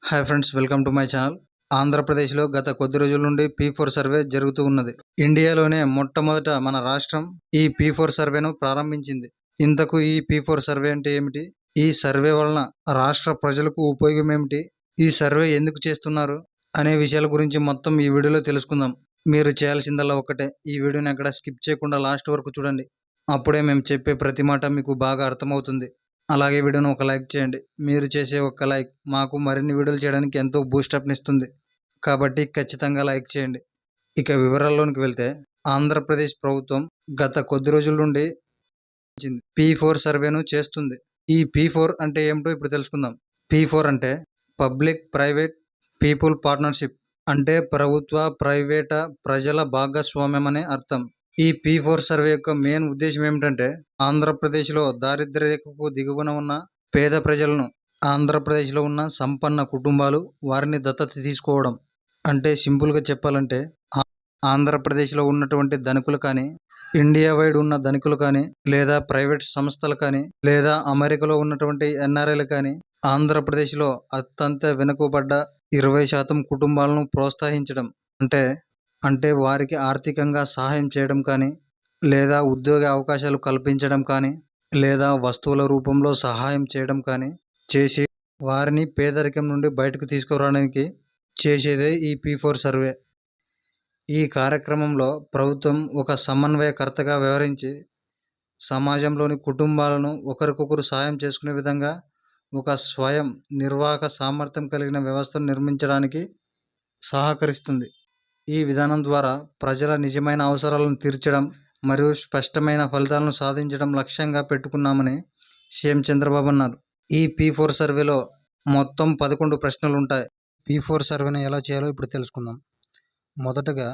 Hi friends, welcome to my channel. ఆంధ్రప్రదేశ్లో గత కొద్ది రోజుల నుండి P4 సర్వే జరుగుతూ ఉన్నది. ఇండియాలోనే మొట్టమొదట మన రాష్ట్రం ఈ P4 సర్వేను ప్రారంభించింది. ఇంతకు ఈ P4 సర్వే అంటే ఏమిటి? ఈ సర్వే వలన రాష్ట్ర ప్రజలకు ఉపయోగం ఏమిటి? ఈ సర్వే ఎందుకు చేస్తున్నారు అనే విషయాల గురించి మొత్తం ఈ వీడియోలో తెలుసుకుందాం. మీరు చేయాల్సిందల్లా ఒక్కటే, ఈ వీడియోని ఎక్కడ స్కిప్ చేయకుండా లాస్ట్ వరకు చూడండి. అప్పుడే మేము చెప్పే ప్రతి మాట మీకు బాగా అర్థమవుతుంది. అలాగే వీడియోను ఒక లైక్ చేయండి. మీరు చేసే ఒక లైక్ మాకు మరిన్ని వీడియోలు చేయడానికి ఎంతో బూస్టప్నిస్తుంది. కాబట్టి ఖచ్చితంగా లైక్ చేయండి. ఇక వివరాల్లోనికి వెళ్తే, ఆంధ్రప్రదేశ్ ప్రభుత్వం గత కొద్ది రోజుల నుండి P4 సర్వేను చేస్తుంది. ఈ P4 అంటే ఏమిటో ఇప్పుడు తెలుసుకుందాం. P4 అంటే పబ్లిక్ ప్రైవేట్ పీపుల్ పార్ట్నర్షిప్, అంటే ప్రభుత్వ ప్రైవేట ప్రజల భాగస్వామ్యం అనే అర్థం. ఈ P4 సర్వే యొక్క మెయిన్ ఉద్దేశం ఏమిటంటే, ఆంధ్రప్రదేశ్లో దారిద్ర్య రేఖకు దిగువన ఉన్న పేద ప్రజలను, ఆంధ్రప్రదేశ్లో ఉన్న సంపన్న కుటుంబాలు వారిని దత్తత తీసుకోవడం. అంటే సింపుల్గా చెప్పాలంటే, ఆంధ్రప్రదేశ్లో ఉన్నటువంటి ధనికులు కానీ, ఇండియా వైడ్ ఉన్న ధనికులు కానీ, లేదా ప్రైవేట్ సంస్థలు కానీ, లేదా అమెరికాలో ఉన్నటువంటి NRIలు కానీ, ఆంధ్రప్రదేశ్లో అత్యంత వెనుకబడ్డ 20% కుటుంబాలను ప్రోత్సహించడం. అంటే వారికి ఆర్థికంగా సహాయం చేయడం కానీ, లేదా ఉద్యోగ అవకాశాలు కల్పించడం కానీ, లేదా వస్తువుల రూపంలో సహాయం చేయడం కానీ చేసి వారిని పేదరికం నుండి బయటకు తీసుకురావడానికి చేసేదే ఈ P4 సర్వే. ఈ కార్యక్రమంలో ప్రభుత్వం ఒక సమన్వయకర్తగా వ్యవహరించి సమాజంలోని కుటుంబాలను ఒకరికొకరు సాయం చేసుకునే విధంగా ఒక స్వయం నిర్వాహక సామర్థ్యం కలిగిన వ్యవస్థను నిర్మించడానికి సహకరిస్తుంది. ఈ విధానం ద్వారా ప్రజల నిజమైన అవసరాలను తీర్చడం మరియు స్పష్టమైన ఫలితాలను సాధించడం లక్ష్యంగా పెట్టుకున్నామని సీఎం చంద్రబాబు అన్నారు. ఈ P4 సర్వేలో మొత్తం 11 ప్రశ్నలు ఉంటాయి. P4 సర్వేను ఎలా చేయాలో ఇప్పుడు తెలుసుకుందాం. మొదటగా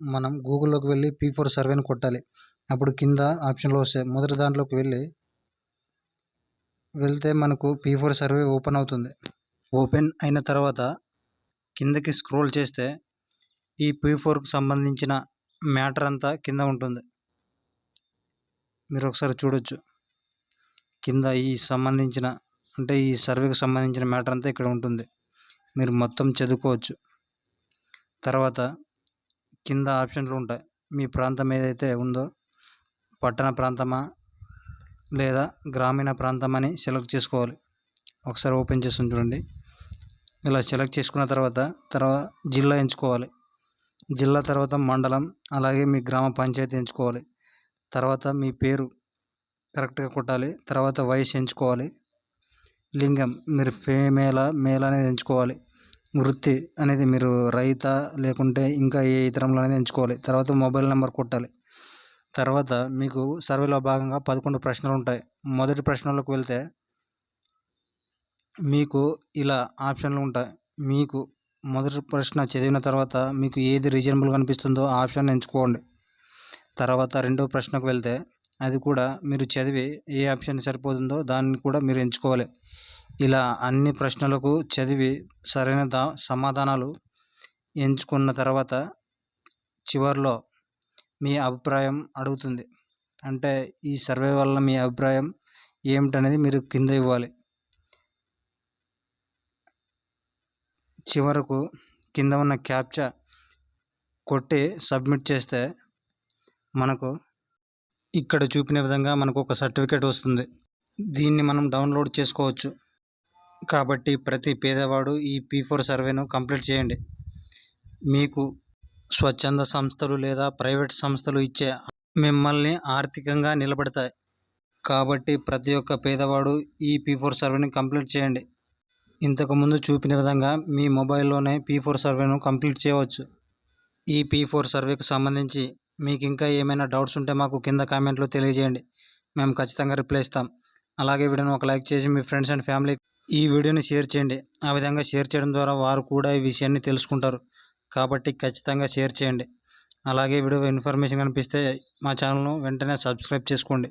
మనం గూగుల్లోకి వెళ్ళి P4 సర్వేను కొట్టాలి. అప్పుడు కింద ఆప్షన్లో వస్తాయి. మొదటి దాంట్లోకి వెళ్తే మనకు P4 సర్వే ఓపెన్ అవుతుంది. ఓపెన్ అయిన తర్వాత కిందకి స్క్రోల్ చేస్తే ఈ P4కు సంబంధించిన మ్యాటర్ అంతా కింద ఉంటుంది. మీరు ఒకసారి చూడొచ్చు. కింద ఈ సర్వేకి సంబంధించిన మ్యాటర్ అంతా ఇక్కడ ఉంటుంది. మీరు మొత్తం చదువుకోవచ్చు. తర్వాత కింద ఆప్షన్లు ఉంటాయి. మీ ప్రాంతం ఏదైతే ఉందో, పట్టణ ప్రాంతమా లేదా గ్రామీణ ప్రాంతం అని సెలెక్ట్ చేసుకోవాలి. ఒకసారి ఓపెన్ చేసి చూడండి. ఇలా సెలెక్ట్ చేసుకున్న తర్వాత జిల్లా ఎంచుకోవాలి. జిల్లా తర్వాత మండలం, అలాగే మీ గ్రామ పంచాయతీ ఎంచుకోవాలి. తర్వాత మీ పేరు కరెక్ట్గా కొట్టాలి. తర్వాత వయసు ఎంచుకోవాలి. లింగం మీరు ఫీమేలా మేల్ అనేది ఎంచుకోవాలి. వృత్తి అనేది మీరు రైతా లేకుంటే ఇంకా ఏ ఇతరంలో అనేది ఎంచుకోవాలి. తర్వాత మొబైల్ నెంబర్ కొట్టాలి. తర్వాత మీకు సర్వేలో భాగంగా 11 ప్రశ్నలు ఉంటాయి. మొదటి ప్రశ్నలోకి వెళ్తే మీకు ఇలా ఆప్షన్లు ఉంటాయి. మీకు మొదటి ప్రశ్న చదివిన తర్వాత మీకు ఏది రీజనబుల్గా అనిపిస్తుందో ఆ ఆప్షన్ ఎంచుకోండి. తర్వాత రెండో ప్రశ్నకు వెళ్తే అది కూడా మీరు చదివి ఏ ఆప్షన్ సరిపోతుందో దాన్ని కూడా మీరు ఎంచుకోవాలి. ఇలా అన్ని ప్రశ్నలకు చదివి సరైన సమాధానాలు ఎంచుకున్న తర్వాత చివరిలో మీ అభిప్రాయం అడుగుతుంది. అంటే ఈ సర్వే వల్ల మీ అభిప్రాయం ఏమిటనేది మీరు కింద ఇవ్వాలి. చివరకు కింద ఉన్న క్యాప్చా కొట్టి సబ్మిట్ చేస్తే మనకు ఇక్కడ చూపిన విధంగా మనకు ఒక సర్టిఫికేట్ వస్తుంది. దీన్ని మనం డౌన్లోడ్ చేసుకోవచ్చు. కాబట్టి ప్రతి పేదవాడు ఈ P4 సర్వేను కంప్లీట్ చేయండి. మీకు స్వచ్ఛంద సంస్థలు లేదా ప్రైవేట్ సంస్థలు ఇచ్చే మిమ్మల్ని ఆర్థికంగా నిలబెడతాయి. కాబట్టి ప్రతి ఒక్క పేదవాడు ఈ P4 సర్వేని కంప్లీట్ చేయండి. ఇంతకుముందు చూపిన విధంగా మీ మొబైల్లోనే P4 సర్వేను కంప్లీట్ చేయవచ్చు. ఈ P4 సర్వేకు సంబంధించి మీకు ఇంకా ఏమైనా డౌట్స్ ఉంటే మాకు కింద కామెంట్లో తెలియజేయండి. మేము ఖచ్చితంగా రిప్లై ఇస్తాం. అలాగే వీడియోని ఒక లైక్ చేసి మీ ఫ్రెండ్స్ అండ్ ఫ్యామిలీ ఈ వీడియోని షేర్ చేయండి. ఆ విధంగా షేర్ చేయడం ద్వారా వారు కూడా ఈ విషయాన్ని తెలుసుకుంటారు. కాబట్టి ఖచ్చితంగా షేర్ చేయండి. అలాగే వీడియో ఇన్ఫర్మేషన్ కనిపిస్తే మా ఛానల్ను వెంటనే సబ్స్క్రైబ్ చేసుకోండి.